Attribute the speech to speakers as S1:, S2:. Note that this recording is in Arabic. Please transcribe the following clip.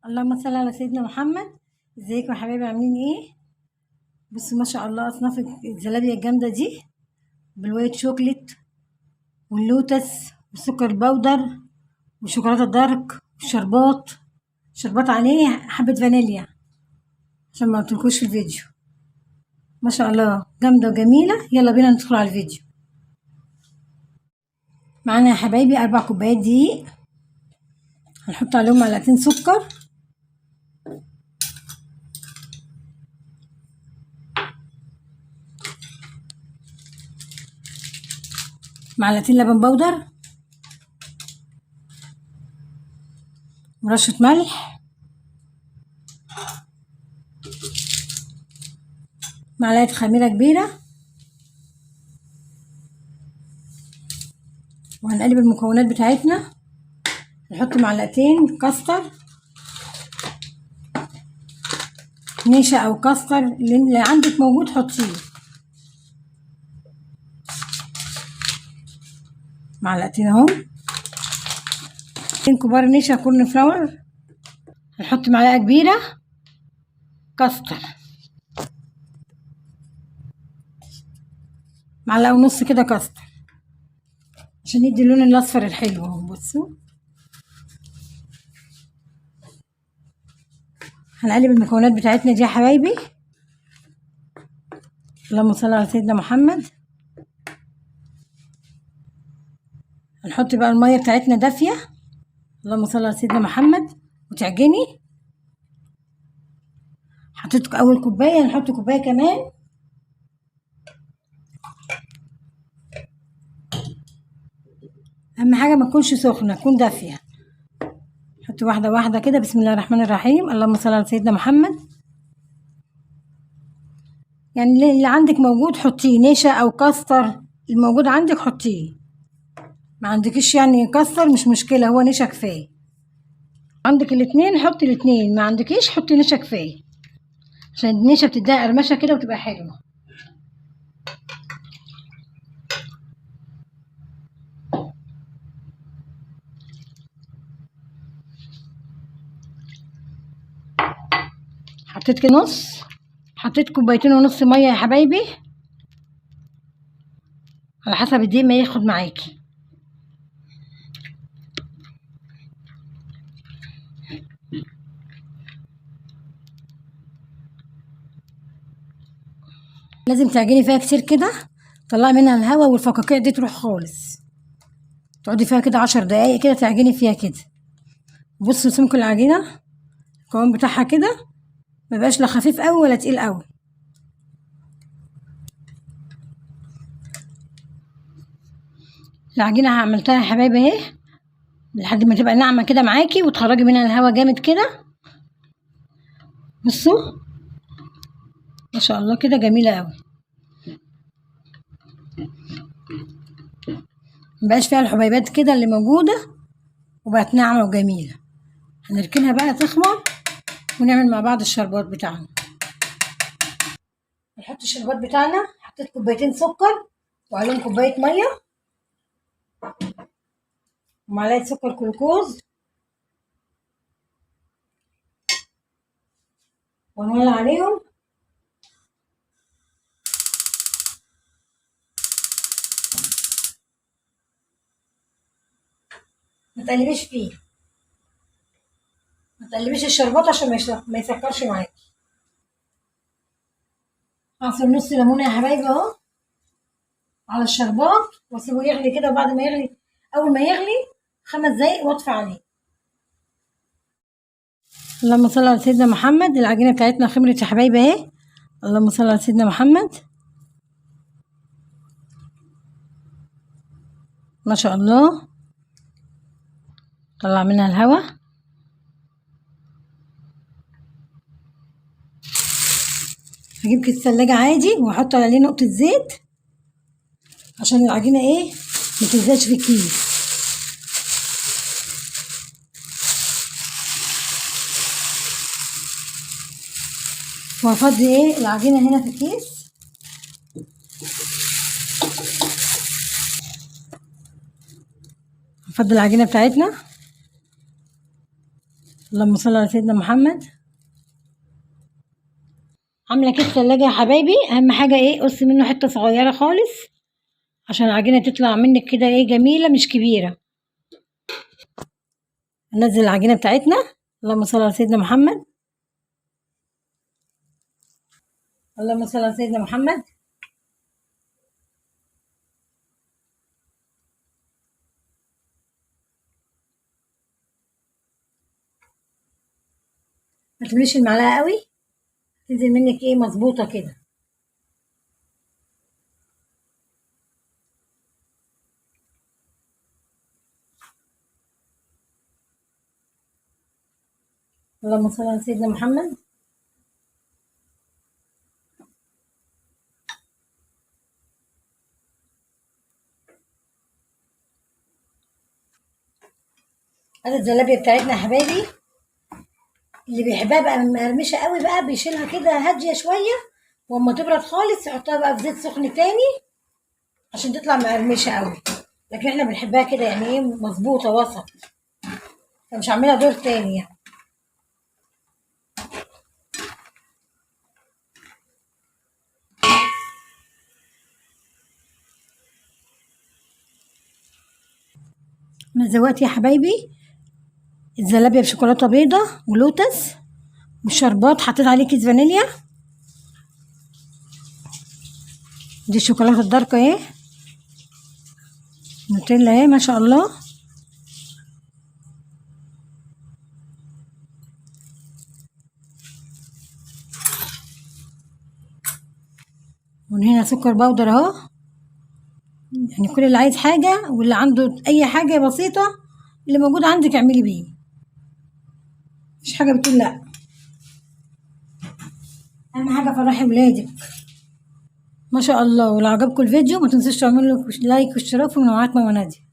S1: اللهم صل على سيدنا محمد. ازيكم يا حبايبي، عاملين ايه؟ بصوا ما شاء الله اصناف الزلابيه الجامده دي، بالوايت شوكليت واللوتس والسكر البودر والشوكولاته الدارك والشربات. شربات عليه حبه فانيليا عشان ما قلتلكوش في الفيديو. ما شاء الله جامده وجميله. يلا بينا ندخل على الفيديو. معانا يا حبايبي 4 كوبايات دقيق، هنحط عليهم معلقتين سكر، معلقتين لبن بودر، ورشه ملح، معلقه خميره كبيره، وهنقلب المكونات بتاعتنا. نحط معلقتين كاستر نشا او كاستر اللي عندك موجود حطيه، معلقتين اهو. كبار نشا كورن فلاور. هنحط معلقه كبيره كاستر، معلقه ونص كده كاستر عشان يدي اللون الاصفر الحلو اهو. بصوا هنقلب المكونات بتاعتنا دي يا حبايبي. اللهم صل على سيدنا محمد. هنحط بقى الميه بتاعتنا دافيه، اللهم صل على سيدنا محمد، وتعجني. حطيت اول كوبايه، هنحط كوبايه كمان. اهم حاجه ما تكونش سخنه، تكون دافيه. حطي واحده واحده كده. بسم الله الرحمن الرحيم. اللهم صل على سيدنا محمد. يعني اللي عندك موجود حطيه، نشا او كاستر الموجود عندك حطيه. ما عندكش يعني كاستر مش مشكله، هو نشا كفايه. عندك الاتنين حطي الاتنين، ما عندكيش حطي نشا كفايه عشان النشا بتديها قرمشه كده وتبقى حلوه. حطيت كده نص، حطيت كوبايتين ونص ميه يا حبايبي على حسب الدقيق ما ياخد معاكي. لازم تعجني فيها كتير كده، طلعي منها الهواء والفقاقيع دي تروح خالص. تقعدي فيها كده 10 دقايق كده، تعجني فيها كده. بصوا سمك العجينه، القوام بتاعها كده مبقاش لا خفيف قوي ولا تقيل قوي. العجينه عملتها يا حبايبي اهي لحد ما تبقى ناعمه كده معاكي وتخرجي منها الهواء جامد كده. بصوا ما شاء الله كده جميله قوي، مبقاش فيها الحبيبات كده اللي موجوده، وبقت ناعمه وجميله. هنركنها بقى تخمر ونعمل مع بعض الشربات بتاعنا. نحط الشربات بتاعنا. حطيت كوبايتين سكر وعليهم كوبايه ميه ومعلقه سكر جلوكوز، ونولع عليهم. ما تقلبيش فيه، ما تقلبيش الشربات عشان ما يسكرش معاكي. اعصر نص ليمونه يا حبايبي اهو على الشربات واسيبه يغلي كده. وبعد ما يغلي، اول ما يغلي 5 دقايق واطفي عليه. اللهم صل على سيدنا محمد. العجينه بتاعتنا خمرت يا حبايبي اهي. اللهم صل على سيدنا محمد. ما شاء الله طلع منها الهواء. هجيب كيس ثلاجة عادي واحط عليه نقطة زيت عشان العجينة ايه متلزقش في الكيس. وهفضي ايه العجينة هنا في الكيس. هفضي العجينة بتاعتنا. اللهم صل على سيدنا محمد. عامله كيس تلاجة يا حبايبي، اهم حاجه ايه، قص منه حته صغيره خالص عشان العجينه تطلع منك كده ايه جميله مش كبيره. ننزل العجينه بتاعتنا. اللهم صل على سيدنا محمد. اللهم صل على سيدنا محمد. ما تمليش المعلقه قوي، تنزل منك ايه مظبوطه كده. اللهم صل على سيدنا محمد. ادي الزلابيه بتاعتنا يا حبايبي، اللي بيحبها بقى مقرمشه قوي بقى بيشيلها كده هاديه شويه، واما تبرد خالص يحطها بقى في زيت سخن تاني عشان تطلع مقرمشه قوي. لكن احنا بنحبها كده يعني ايه مظبوطه وسط، فمش هعملها دور تاني يعني. انا دلوقتي يا حبايبي الزلابيه بشوكولاته بيضه ولوتس والشربات حطيت عليه كيس فانيليا. دي الشوكولاته الدارك اهي، نوتيلا اهي ما شاء الله. ومن هنا سكر بودر اهو. يعني كل اللي عايز حاجه واللي عنده اي حاجه بسيطه اللي موجود عندك اعملي بيه، مفيش حاجه بتقول لا. اهم حاجه فرحي ولادك ما شاء الله. ولو عجبكم الفيديو ما تنسوش تعملوا لايك واشتراك في قناه ماما نادية.